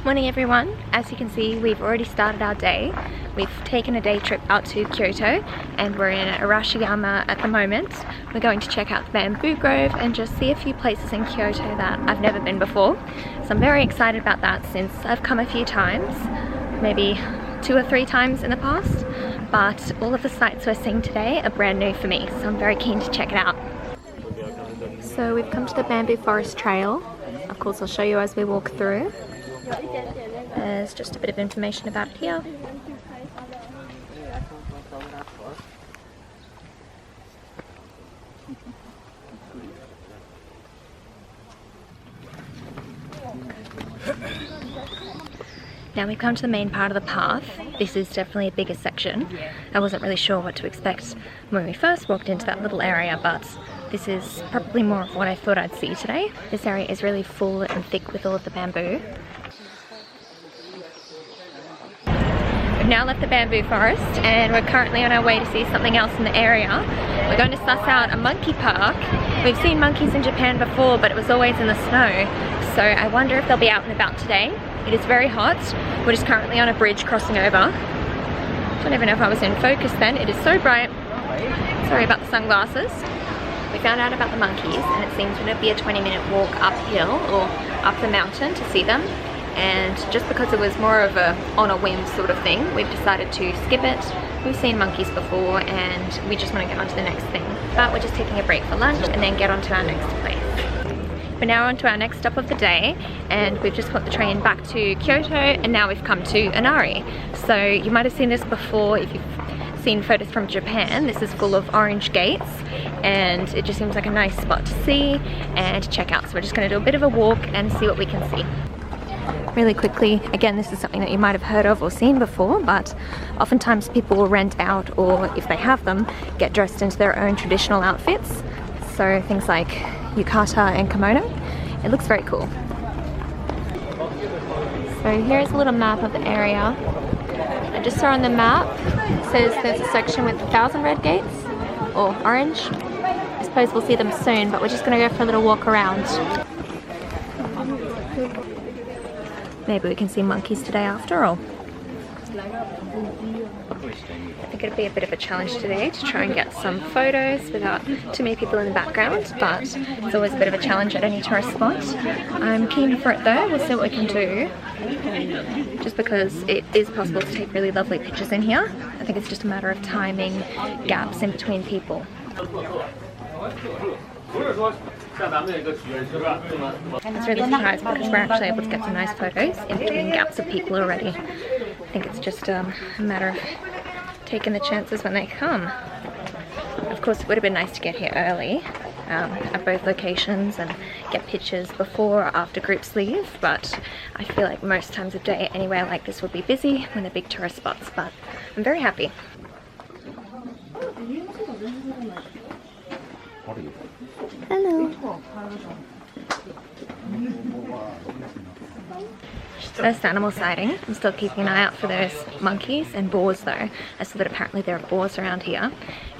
Morning everyone. As you can see, we've already started our day. We've taken a day trip out to Kyoto and we're in Arashiyama at the moment. We're going to check out the bamboo grove and just see a few places in Kyoto that I've never been before. So I'm very excited about that since I've come a few times, maybe 2 or 3 times in the past, but all of the sites we're seeing today are brand new for me, so I'm very keen to check it out. So we've come to the bamboo forest trail. Of course I'll show you as we walk through. There's just a bit of information about it here. Now we've come to the main part of the path. This is definitely a bigger section. I wasn't really sure what to expect when we first walked into that little area, but this is probably more of what I thought I'd see today. This area is really full and thick with all of the bamboo. We've now left the bamboo forest and we're currently on our way to see something else in the area. We're going to suss out a monkey park. We've seen monkeys in Japan before, but it was always in the snow. So I wonder if they'll be out and about today. It is very hot. We're just currently on a bridge crossing over. Don't even know if I was in focus then. It is so bright. Sorry about the sunglasses. We found out about the monkeys and it seems to be a 20-minute walk uphill or up the mountain to see them. And just because it was more of a on a whim sort of thing, we've decided to skip it. We've seen monkeys before and we just want to get on to the next thing. But we're just taking a break for lunch and then get on to our next place. We're now on to our next stop of the day and we've just caught the train back to Kyoto and now we've come to Inari. So you might have seen this before if you've seen photos from Japan. This is full of orange gates and it just seems like a nice spot to see and to check out. So we're just going to do a bit of a walk and see what we can see. Really quickly, again, this is something that you might have heard of or seen before, but oftentimes people will rent out, or if they have them, get dressed into their own traditional outfits. So things like yukata and kimono. It looks very cool. So here's a little map of the area. I just saw on the map, it says there's a section with 1,000 red gates, or orange. I suppose we'll see them soon, but we're just going to go for a little walk around. Maybe we can see monkeys today after all. I think it'd be a bit of a challenge today to try and get some photos without too many people in the background, but it's always a bit of a challenge at any tourist spot. I'm keen for it though, we'll see what we can do. Just because it is possible to take really lovely pictures in here. I think it's just a matter of timing gaps in between people. And it's really surprised because we're actually able to get some nice photos in between gaps of people already. I think it's just a matter of taking the chances when they come. Of course it would have been nice to get here early at both locations and get pictures before or after groups leave, but I feel like most times of day anywhere like this would be busy when they're big tourist spots, but I'm very happy. Hello. First animal sighting. I'm still keeping an eye out for those monkeys and boars though. I saw that apparently there are boars around here.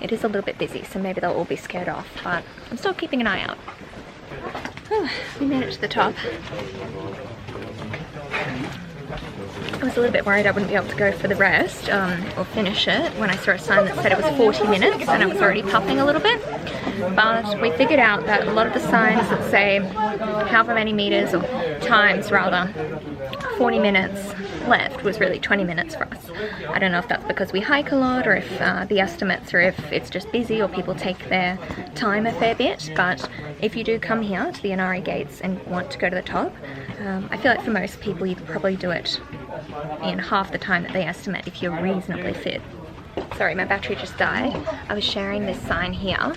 It is a little bit busy, so maybe they'll all be scared off, but I'm still keeping an eye out. We made it to the top. I was a little bit worried I wouldn't be able to go for the rest or finish it when I saw a sign that said it was 40 minutes and I was already puffing a little bit. But we figured out that a lot of the signs that say however many meters or times rather 40 minutes left was really 20 minutes for us. I don't know if that's because we hike a lot or if the estimates are if it's just busy or people take their time a fair bit, but if you do come here to the Inari gates and want to go to the top, I feel like for most people you could probably do it in half the time that they estimate if you're reasonably fit. Sorry, my battery just died. I was sharing this sign here.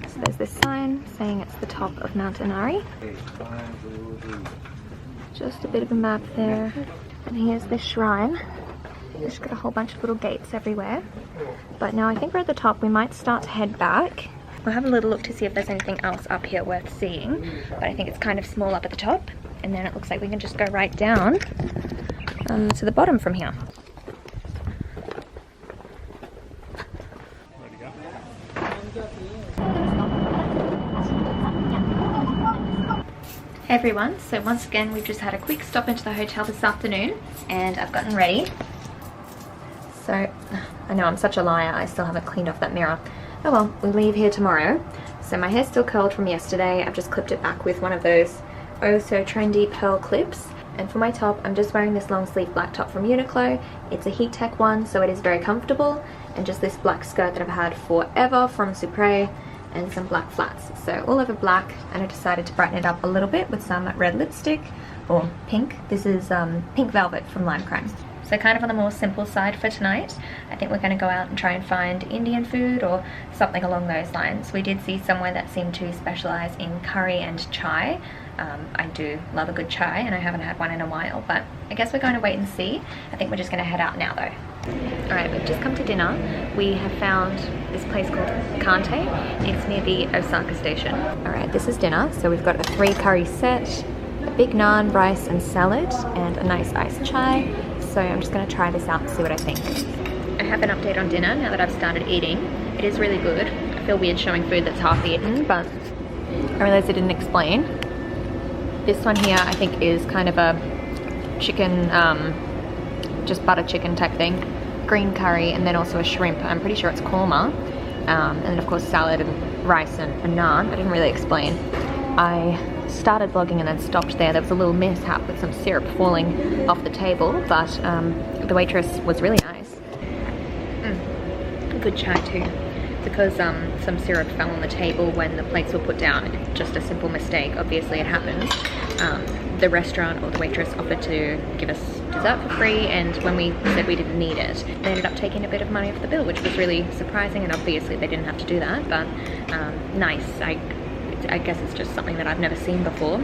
So there's this sign saying it's the top of Mount Inari. Just a bit of a map there. And here's this shrine. It's got a whole bunch of little gates everywhere. But now I think we're at the top. We might start to head back. We'll have a little look to see if there's anything else up here worth seeing. But I think it's kind of small up at the top. And then it looks like we can just go right down to the bottom from here. Hey everyone, so once again we've just had a quick stop into the hotel this afternoon and I've gotten ready. So, I know I'm such a liar, I still haven't cleaned off that mirror. Oh well, we leave here tomorrow. So my hair's still curled from yesterday, I've just clipped it back with one of those oh so trendy pearl clips. And for my top, I'm just wearing this long sleeve black top from Uniqlo. It's a heat tech one, so it is very comfortable. And just this black skirt that I've had forever from Supre. And some black flats, so all over black, and I decided to brighten it up a little bit with some red lipstick, or pink. This is Pink Velvet from Lime Crime. So kind of on the more simple side for tonight. I think we're going to go out and try and find Indian food or something along those lines. We did see somewhere that seemed to specialise in curry and chai. I do love a good chai and I haven't had one in a while, but I guess we're going to wait and see. I think we're just going to head out now though. Alright, we've just come to dinner. We have found this place called Kante. It's near the Osaka station. Alright, this is dinner. So we've got a 3 curry set, a big naan, rice and salad, and a nice iced chai. So I'm just going to try this out and see what I think. I have an update on dinner now that I've started eating. It is really good. I feel weird showing food that's half eaten, but I realised I didn't explain. This one here I think is kind of a chicken, just butter chicken type thing. Green curry and then also a shrimp. I'm pretty sure it's korma. And then of course salad and rice and naan. I didn't really explain. I started vlogging and then stopped there. There was a little mishap with some syrup falling off the table, but the waitress was really nice. Good chai too. Because some syrup fell on the table when the plates were put down. Just a simple mistake, obviously it happens. The restaurant or the waitress offered to give us dessert for free, and when we said we didn't need it, they ended up taking a bit of money off the bill, which was really surprising, and obviously they didn't have to do that, but nice. I guess it's just something that I've never seen before.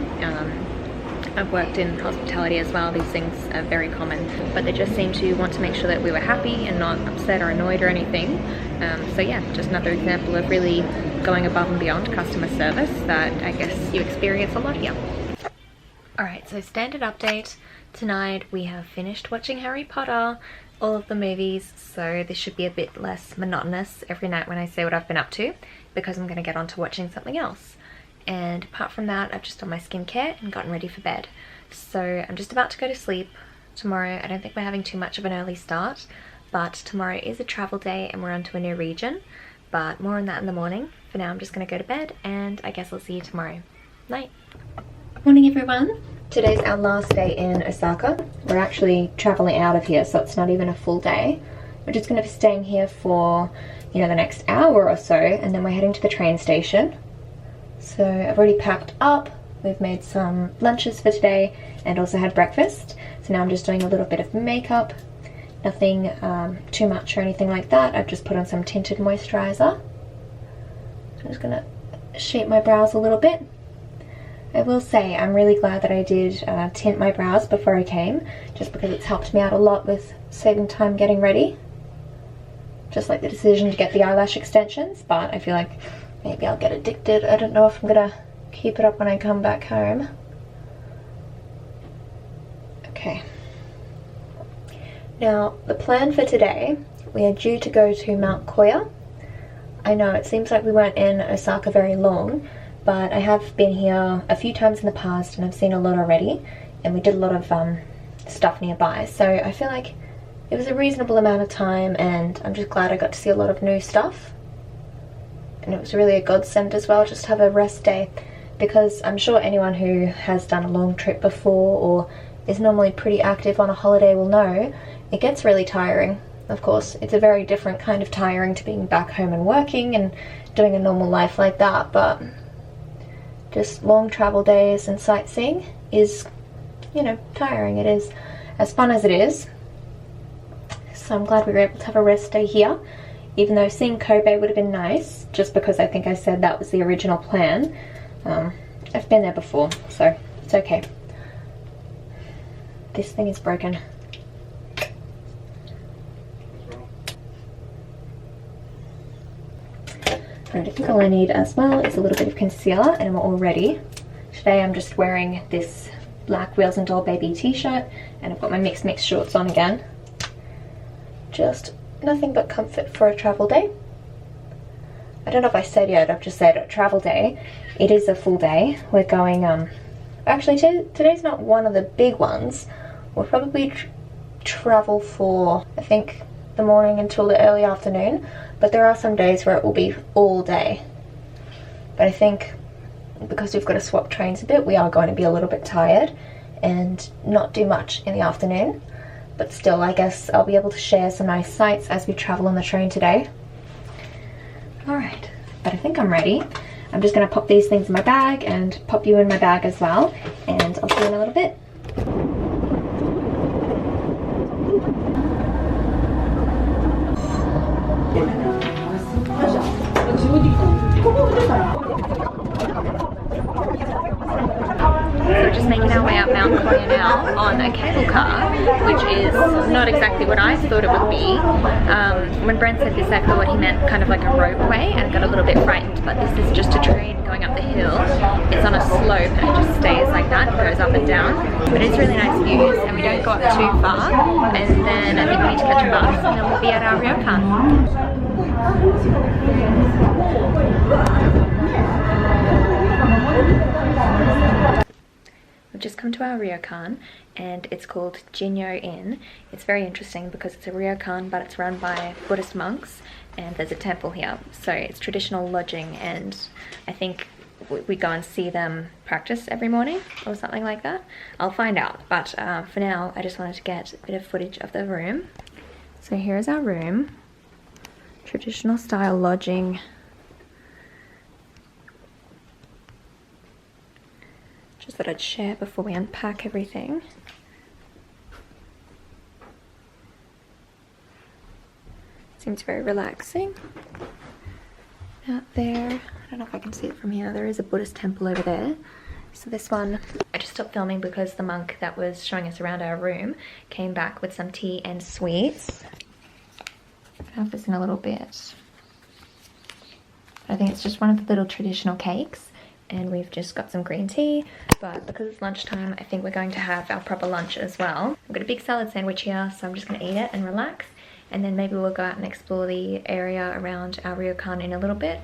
I've worked in hospitality as well. These things are very common, but they just seemed to want to make sure that we were happy and not upset or annoyed or anything. So yeah, just another example of really going above and beyond customer service that I guess you experience a lot here. Alright, so standard update. Tonight we have finished watching Harry Potter, all of the movies, so this should be a bit less monotonous every night when I say what I've been up to, because I'm going to get on to watching something else. And apart from that, I've just done my skincare and gotten ready for bed. So I'm just about to go to sleep. Tomorrow, I don't think we're having too much of an early start, but tomorrow is a travel day and we're on to a new region. But more on that in the morning. For now, I'm just going to go to bed and I guess I'll see you tomorrow. Night. Morning everyone. Today's our last day in Osaka. We're actually traveling out of here, so it's not even a full day. We're just going to be staying here for, you know, the next hour or so, and then we're heading to the train station. So I've already packed up, we've made some lunches for today and also had breakfast. So now I'm just doing a little bit of makeup, nothing too much or anything like that. I've just put on some tinted moisturiser. I'm just going to shape my brows a little bit. I will say I'm really glad that I did tint my brows before I came, just because it's helped me out a lot with saving time getting ready. Just like the decision to get the eyelash extensions, but I feel like maybe I'll get addicted. I don't know if I'm gonna keep it up when I come back home. Okay. Now, the plan for today, we are due to go to Mt Koya. I know it seems like we weren't in Osaka very long, but I have been here a few times in the past and I've seen a lot already, and we did a lot of stuff nearby, so I feel like it was a reasonable amount of time and I'm just glad I got to see a lot of new stuff. And it was really a godsend as well, just to have a rest day, because I'm sure anyone who has done a long trip before or is normally pretty active on a holiday will know it gets really tiring. Of course, it's a very different kind of tiring to being back home and working and doing a normal life like that, but just long travel days and sightseeing is, you know, tiring. It is as fun as it is. So I'm glad we were able to have a rest day here, even though seeing Kobe would have been nice, just because I think I said that was the original plan. I've been there before, so it's okay. This thing is broken. Alright, I think all I need as well is a little bit of concealer and I'm all ready. Today I'm just wearing this black Wheels and Doll Baby t-shirt and I've got my mix shorts on again. Just nothing but comfort for a travel day. I don't know if I said yet, I've just said a travel day. It is a full day. We're going Actually, today's not one of the big ones. We'll probably travel for, I think, the morning until the early afternoon, but there are some days where it will be all day. But I think because we've got to swap trains a bit, we are going to be a little bit tired and not do much in the afternoon. But still, I guess I'll be able to share some nice sights as we travel on the train today. Alright, but I think I'm ready. I'm just going to pop these things in my bag and pop you in my bag as well, and I'll see you in a little bit. So we're just making our way up Mt Koya now on a cable car, which is not exactly what I thought it would be. When Brent said this, I thought he meant kind of like a ropeway, and I got a little bit frightened, but this is just a train going up the hill. It's on a slope and it just stays like that, it goes up and down. But it's really nice views, and we don't go up too far, and then I think we need to catch a bus, and then we'll be at our ryokan. We've just come to our ryokan, and it's called Jinyo Inn. It's very interesting because it's a ryokan, but it's run by Buddhist monks, and there's a temple here. So it's traditional lodging, and I think we go and see them practice every morning or something like that. I'll find out, but for now I just wanted to get a bit of footage of the room. So here's our room. Traditional style lodging. Just thought I'd share before we unpack everything. Seems very relaxing. Out there, I don't know if I can see it from here, there is a Buddhist temple over there. So this one, I just stopped filming because the monk that was showing us around our room came back with some tea and sweets. I'll have this in a little bit. I think it's just one of the little traditional cakes, and we've just got some green tea, but because it's lunchtime, I think we're going to have our proper lunch as well. I've got a big salad sandwich here, so I'm just going to eat it and relax, and then maybe we'll go out and explore the area around our ryokan in a little bit,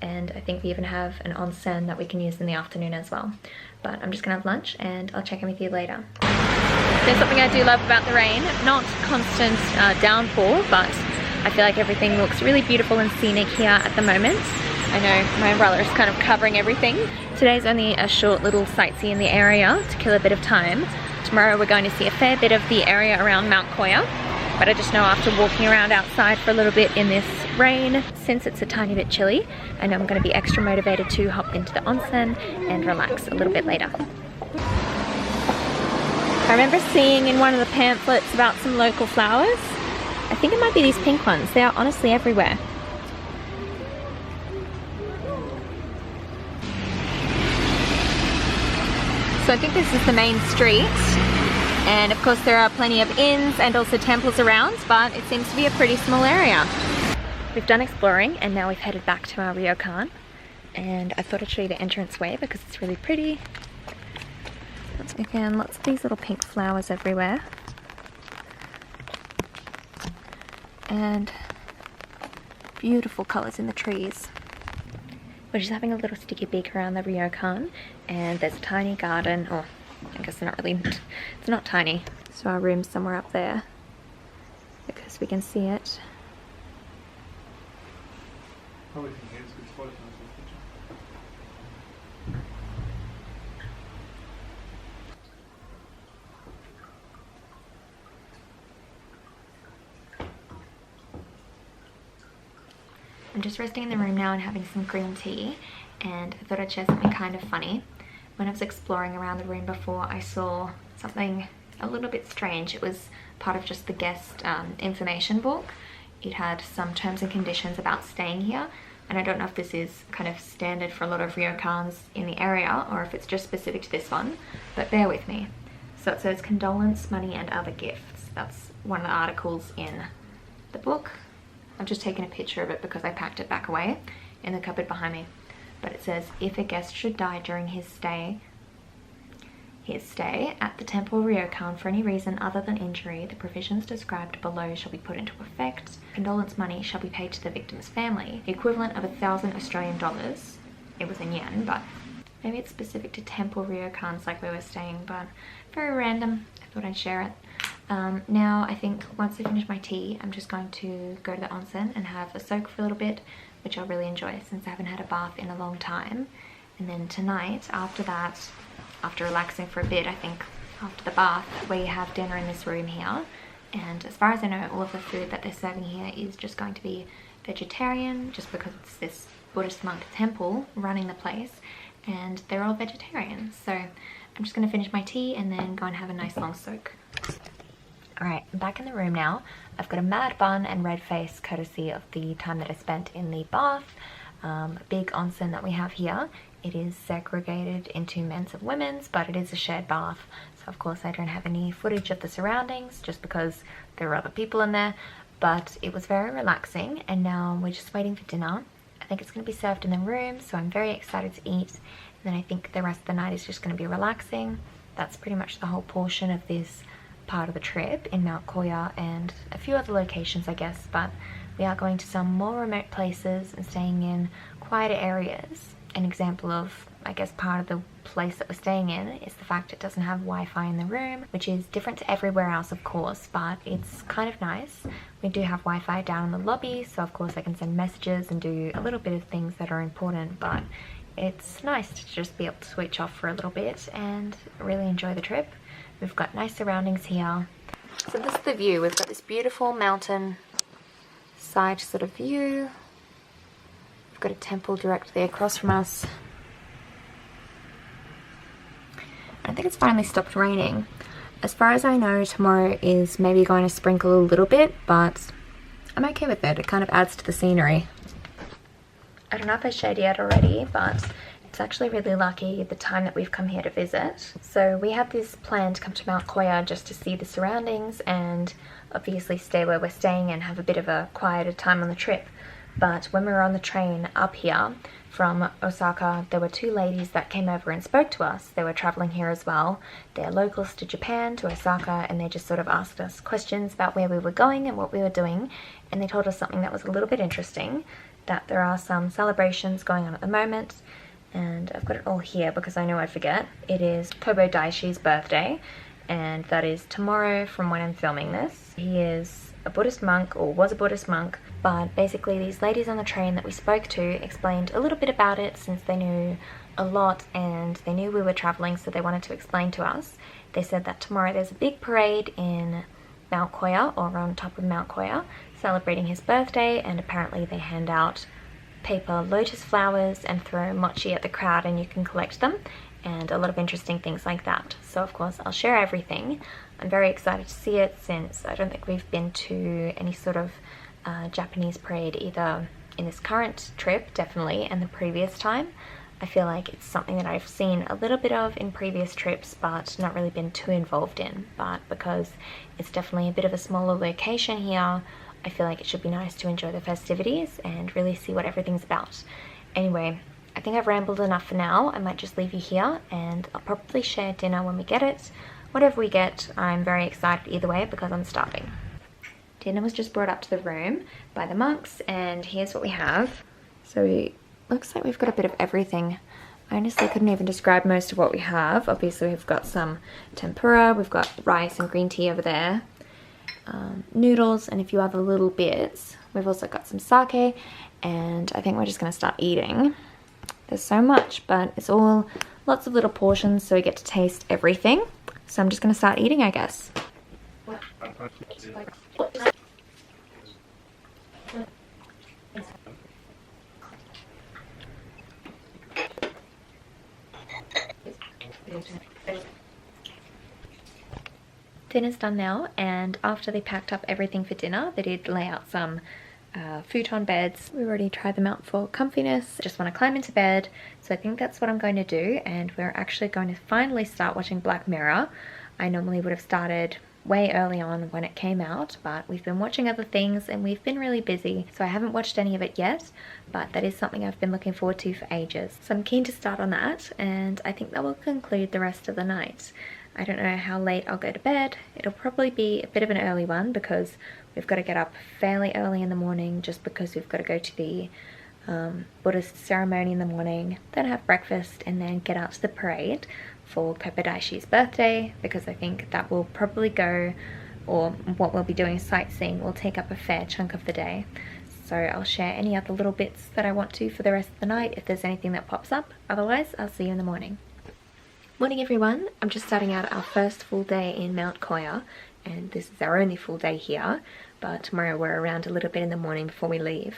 and I think we even have an onsen that we can use in the afternoon as well. But I'm just going to have lunch, and I'll check in with you later. There's something I do love about the rain, not constant downpour, but I feel like everything looks really beautiful and scenic here at the moment. I know my umbrella is kind of covering everything. Today's only a short little sightsee in the area to kill a bit of time. Tomorrow we're going to see a fair bit of the area around Mt Koya, but I just know after walking around outside for a little bit in this rain, since it's a tiny bit chilly, I know I'm going to be extra motivated to hop into the onsen and relax a little bit later. I remember seeing in one of the pamphlets about some local flowers. I think it might be these pink ones. They are honestly everywhere. So I think this is the main street, and of course there are plenty of inns and also temples around, but it seems to be a pretty small area. We've done exploring, and now we've headed back to our ryokan, and I thought I'd show you the entranceway because it's really pretty. Again, lots of these little pink flowers everywhere, and beautiful colours in the trees. We're just having a little sticky beak around the ryokan, and there's a tiny garden, or I guess not really, it's not tiny. So our room's somewhere up there because we can see it. I'm just resting in the room now and having some green tea, and I thought I'd share something kind of funny. When I was exploring around the room before, I saw something a little bit strange. It was part of just the guest information book. It had some terms and conditions about staying here, and I don't know if this is kind of standard for a lot of ryokans in the area or if it's just specific to this one, but bear with me. So it says condolence, money and other gifts. That's one of the articles in the book. I've just taken a picture of it because I packed it back away in the cupboard behind me. But it says, if a guest should die during his stay at the temple ryokan for any reason other than injury, the provisions described below shall be put into effect. Condolence money shall be paid to the victim's family, the equivalent of 1,000 Australian dollars. It was in yen, but Maybe it's specific to temple ryokans like we were staying, but very random. I thought I'd share it. Now I think once I finish my tea, I'm just going to go to the onsen and have a soak for a little bit, which I'll really enjoy since I haven't had a bath in a long time. And then tonight, after that, after relaxing for a bit, I think after the bath, we have dinner in this room here. And as far as I know, all of the food that they're serving here is just going to be vegetarian, just because it's this Buddhist monk temple running the place, and they're all vegetarian. So I'm just going to finish my tea and then go and have a nice long soak. Alright, I'm back in the room now. I've got a mad bun and red face courtesy of the time that I spent in the bath. Big onsen that we have here. It is segregated into men's and women's, but it is a shared bath. So of course I don't have any footage of the surroundings just because there are other people in there. But it was very relaxing, and now we're just waiting for dinner. I think it's going to be served in the room, so I'm very excited to eat. And then I think the rest of the night is just going to be relaxing. That's pretty much the whole portion of this part of the trip in Mt Koya and a few other locations, I guess, but we are going to some more remote places and staying in quieter areas. An example of, I guess, part of the place that we're staying in is the fact it doesn't have Wi-Fi in the room, which is different to everywhere else, of course, but it's kind of nice. We do have Wi-Fi down in the lobby, so of course I can send messages and do a little bit of things that are important, but it's nice to just be able to switch off for a little bit and really enjoy the trip. We've got nice surroundings here. So this is the view. We've got this beautiful mountain side sort of view. We've got a temple directly across from us. I think it's finally stopped raining. As far as I know, tomorrow is maybe going to sprinkle a little bit, but I'm okay with it. It kind of adds to the scenery. I don't know if I shared yet already, but it's actually really lucky the time that we've come here to visit. So we have this plan to come to Mt Koya just to see the surroundings and obviously stay where we're staying and have a bit of a quieter time on the trip. But when we were on the train up here from Osaka, there were two ladies that came over and spoke to us. They were traveling here as well. They're locals to Japan, to Osaka, and they just sort of asked us questions about where we were going and what we were doing. And they told us something that was a little bit interesting, that there are some celebrations going on at the moment. And I've got it all here because I know I'd forget. It is Kobo Daishi's birthday, and that is tomorrow from when I'm filming this. He is a Buddhist monk, or was a Buddhist monk, but basically these ladies on the train that we spoke to explained a little bit about it since they knew a lot and they knew we were traveling, so they wanted to explain to us. They said that tomorrow there's a big parade in Mt Koya, or on top of Mt Koya, celebrating his birthday, and apparently they hand out paper lotus flowers and throw mochi at the crowd and you can collect them, and a lot of interesting things like that. So of course I'll share everything. I'm very excited to see it since I don't think we've been to any sort of Japanese parade either in this current trip, definitely, and the previous time. I feel like it's something that I've seen a little bit of in previous trips but not really been too involved in, but because it's definitely a bit of a smaller location here, I feel like it should be nice to enjoy the festivities and really see what everything's about. Anyway, I think I've rambled enough for now. I might just leave you here and I'll probably share dinner when we get it. Whatever we get, I'm very excited either way because I'm starving. Dinner was just brought up to the room by the monks, and here's what we have. So it looks like we've got a bit of everything. I honestly couldn't even describe most of what we have. Obviously we've got some tempura, we've got rice and green tea over there. Noodles and a few other little bits. We've also got some sake, and I think we're just going to start eating. There's so much, but it's all lots of little portions, so we get to taste everything. So I'm just going to start eating, I guess. Dinner's done now, and after they packed up everything for dinner, they did lay out some futon beds. We already tried them out for comfiness. Just want to climb into bed, so I think that's what I'm going to do, and we're actually going to finally start watching Black Mirror. I normally would have started way early on when it came out, but we've been watching other things and we've been really busy, so I haven't watched any of it yet, but that is something I've been looking forward to for ages. So I'm keen to start on that, and I think that will conclude the rest of the night. I don't know how late I'll go to bed. It'll probably be a bit of an early one because we've got to get up fairly early in the morning just because we've got to go to the Buddhist ceremony in the morning, then have breakfast, and then get out to the parade for Kobayashi birthday, because I think that will probably go, or what we'll be doing sightseeing will take up a fair chunk of the day. So I'll share any other little bits that I want to for the rest of the night if there's anything that pops up. Otherwise, I'll see you in the morning. Morning everyone, I'm just starting out our first full day in Mt Koya, and this is our only full day here, but tomorrow we're around a little bit in the morning before we leave.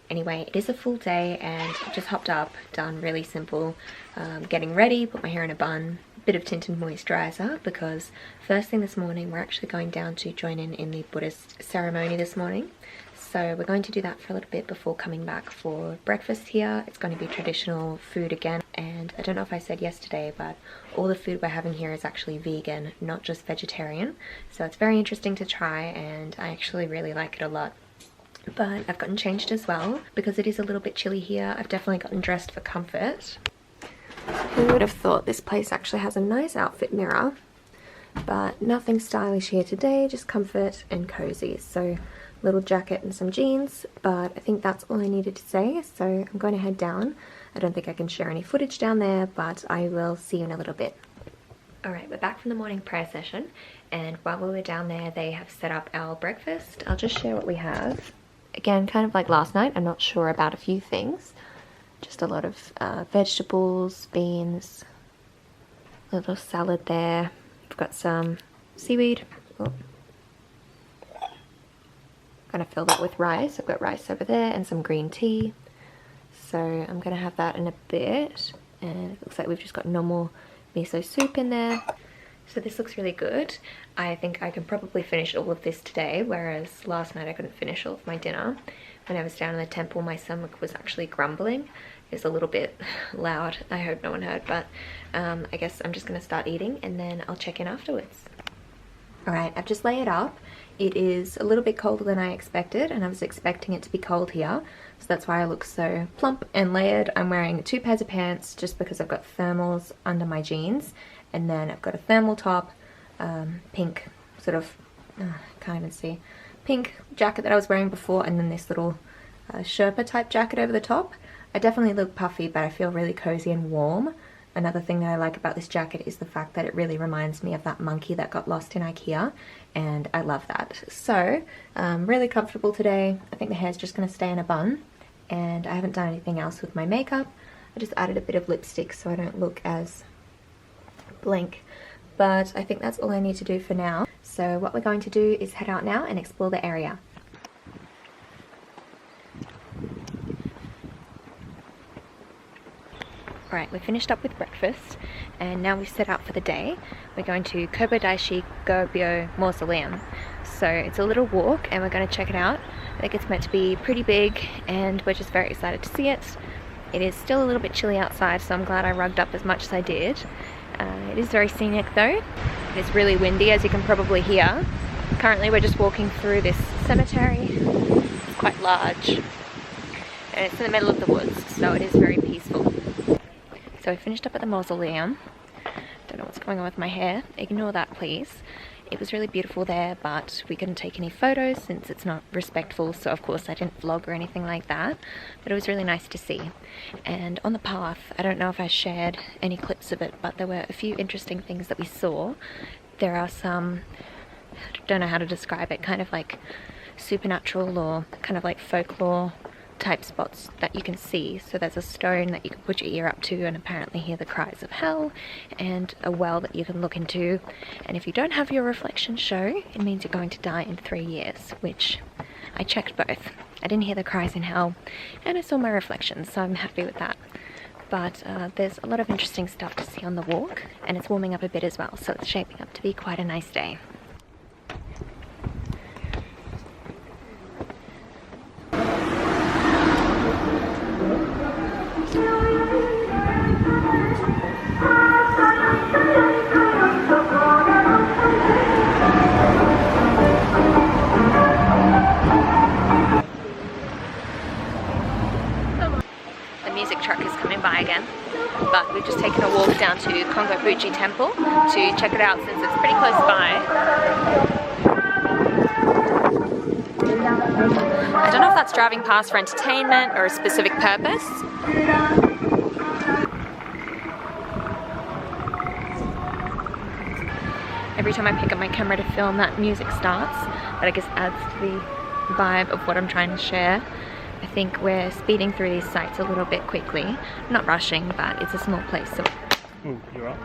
Anyway, it is a full day and I just hopped up, done really simple, getting ready, put my hair in a bun, bit of tint and moisturizer, because first thing this morning we're actually going down to join in the Buddhist ceremony this morning. So we're going to do that for a little bit before coming back for breakfast here. It's going to be traditional food again, and I don't know if I said yesterday, but all the food we're having here is actually vegan, not just vegetarian. So it's very interesting to try, and I actually really like it a lot. But I've gotten changed as well because it is a little bit chilly here. I've definitely gotten dressed for comfort. Who would have thought this place actually has a nice outfit mirror, but nothing stylish here today, just comfort and cozy. So little jacket and some jeans, but I think that's all I needed to say, so I'm going to head down. I don't think I can share any footage down there, but I will see you in a little bit. Alright, we're back from the morning prayer session, and while we were down there they have set up our breakfast. I'll just share what we have. Again, kind of like last night, I'm not sure about a few things. Just a lot of vegetables, beans, a little salad there. We've got some seaweed. Oh. Gonna fill that with rice. I've got rice over there and some green tea. So I'm gonna have that in a bit. And it looks like we've just got normal miso soup in there. So this looks really good. I think I can probably finish all of this today, whereas last night I couldn't finish all of my dinner. When I was down in the temple, my stomach was actually grumbling. It was a little bit loud. I hope no one heard, but I guess I'm just gonna start eating and then I'll check in afterwards. Alright, I've just layered up. It is a little bit colder than I expected, and I was expecting it to be cold here, so that's why I look so plump and layered. I'm wearing 2 pairs of pants just because I've got thermals under my jeans, and then I've got a thermal top, pink sort of, can't even see, pink jacket that I was wearing before, and then this little Sherpa type jacket over the top. I definitely look puffy, but I feel really cozy and warm. Another thing that I like about this jacket is the fact that it really reminds me of that monkey that got lost in IKEA, and I love that. So, really comfortable today. I think the hair's just going to stay in a bun, and I haven't done anything else with my makeup. I just added a bit of lipstick so I don't look as blank, but I think that's all I need to do for now. So what we're going to do is head out now and explore the area. Alright, we finished up with breakfast and now we've set out for the day. We're going to Kobayashi Mausoleum. So it's a little walk and we're going to check it out. I think it's meant to be pretty big and we're just very excited to see it. It is still a little bit chilly outside, so I'm glad I rugged up as much as I did. It is very scenic though. It's really windy, as you can probably hear. Currently we're just walking through this cemetery. It's quite large and it's in the middle of the woods, so it is very peaceful. So I finished up at the mausoleum. Don't know what's going on with my hair. Ignore that, please. It was really beautiful there, but we couldn't take any photos since it's not respectful, so of course I didn't vlog or anything like that. But it was really nice to see. And on the path, I don't know if I shared any clips of it, but there were a few interesting things that we saw. There are some, I don't know how to describe it, kind of like supernatural or kind of like folklore type spots that you can see. So there's a stone that you can put your ear up to and apparently hear the cries of hell, and a well that you can look into, and if you don't have your reflection show, it means you're going to die in 3 years, which I checked both. I didn't hear the cries in hell and I saw my reflection, so I'm happy with that. But there's a lot of interesting stuff to see on the walk, and it's warming up a bit as well, so it's shaping up to be quite a nice day. Again, but we've just taken a walk down to Kongo-Fuji Temple to check it out since it's pretty close by. I don't know if that's driving past for entertainment or a specific purpose. Every time I pick up my camera to film, that music starts, but I guess adds to the vibe of what I'm trying to share. I think we're speeding through these sites a little bit quickly. Not rushing, but it's a small place, so... Ooh, you're up.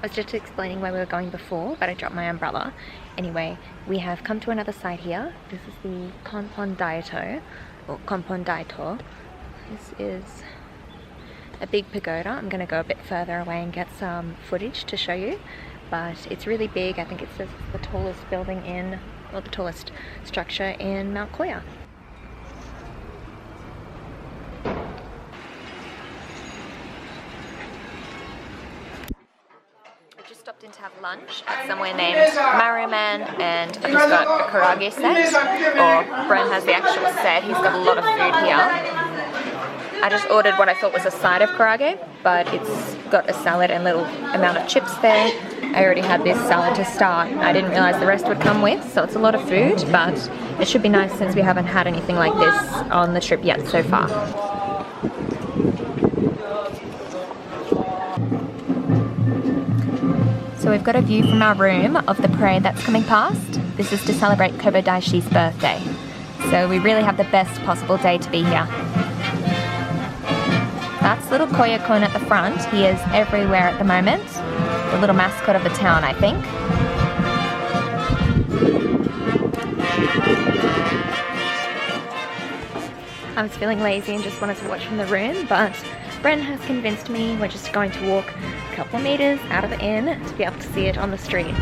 I was just explaining where we were going before, but I dropped my umbrella. Anyway, we have come to another site here. This is the Konpon-daito, or Konpon-daito. This is a big pagoda. I'm going to go a bit further away and get some footage to show you. But it's really big. I think it's the tallest building in, or the tallest structure in Mt Koya. I've just stopped in to have lunch at somewhere named Maruman, and I've just got a karage set, or Bren has the actual set. He's got a lot of food here. I just ordered what I thought was a side of karage, but it's got a salad and little amount of chips there. I already had this salad to start. I didn't realize the rest would come with, so it's a lot of food, but it should be nice since we haven't had anything like this on the trip yet so far. So we've got a view from our room of the parade that's coming past. This is to celebrate Kobayashi birthday. So we really have the best possible day to be here. That's little Koya-kun at the front. He is everywhere at the moment. The little mascot of the town, I think. I was feeling lazy and just wanted to watch from the room, but Bren has convinced me we're just going to walk a couple of meters out of the inn to be able to see it on the street.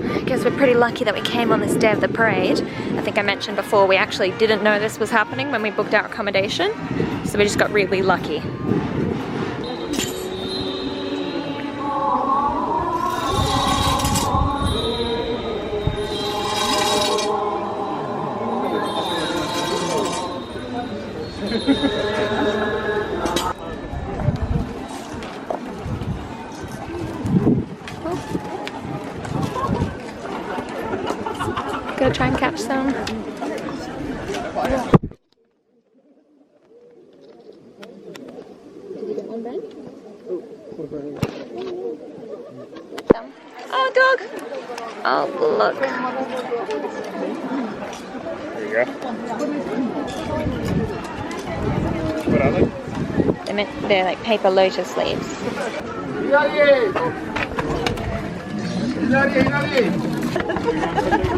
I guess we're pretty lucky that we came on this day of the parade. I think I mentioned before we actually didn't know this was happening when we booked our accommodation, so we just got really lucky. Gonna try and catch some. Oh, dog! Oh, look. There you go. What are they? They're like paper lotus leaves.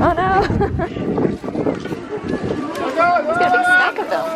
Oh no! He's got a big stack of them.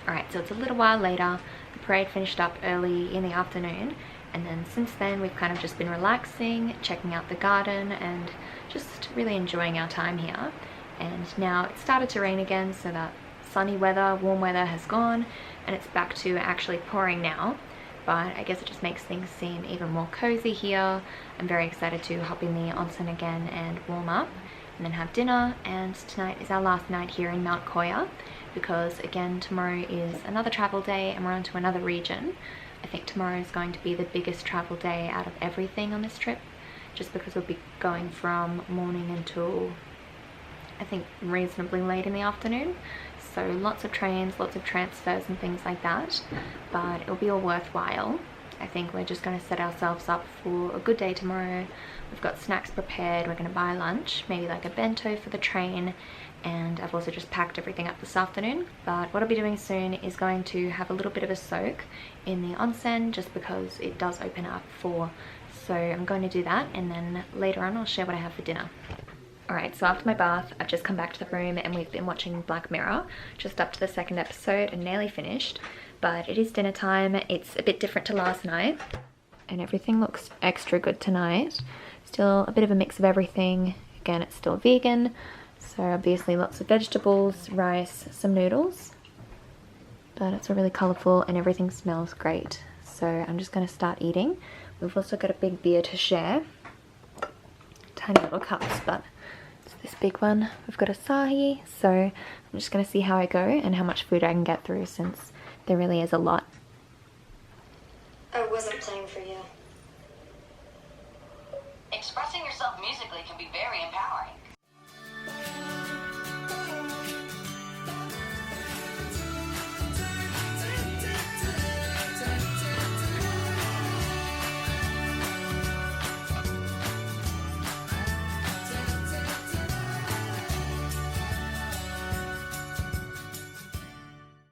Alright, so it's a little while later. The parade finished up early in the afternoon, and then since then we've kind of just been relaxing, checking out the garden, and just really enjoying our time here. And now it started to rain again, so that sunny weather, warm weather has gone, and it's back to actually pouring now. But I guess it just makes things seem even more cozy here. I'm very excited to hop in the onsen again and warm up, and then have dinner. And tonight is our last night here in Mt Koya, because again tomorrow is another travel day and we're on to another region. I think tomorrow is going to be the biggest travel day out of everything on this trip, just because we'll be going from morning until I think reasonably late in the afternoon. So lots of trains, lots of transfers and things like that, but it'll be all worthwhile. I think we're just going to set ourselves up for a good day tomorrow. We've got snacks prepared, we're going to buy lunch, maybe like a bento for the train, and I've also just packed everything up this afternoon. But what I'll be doing soon is going to have a little bit of a soak in the onsen, just because it does open up 4. So I'm going to do that, and then later on I'll share what I have for dinner. Alright, so after my bath, I've just come back to the room and we've been watching Black Mirror, just up to the 2nd episode and nearly finished. But it is dinner time. It's a bit different to last night, and everything looks extra good tonight. Still a bit of a mix of everything. Again, it's still vegan, so obviously lots of vegetables, rice, some noodles. But it's all really colourful and everything smells great. So I'm just going to start eating. We've also got a big beer to share. Tiny little cups, but it's this big one. We've got Asahi, so I'm just going to see how I go and how much food I can get through, since there really is a lot. I wasn't playing for you. Expressing yourself musically can be very empowering.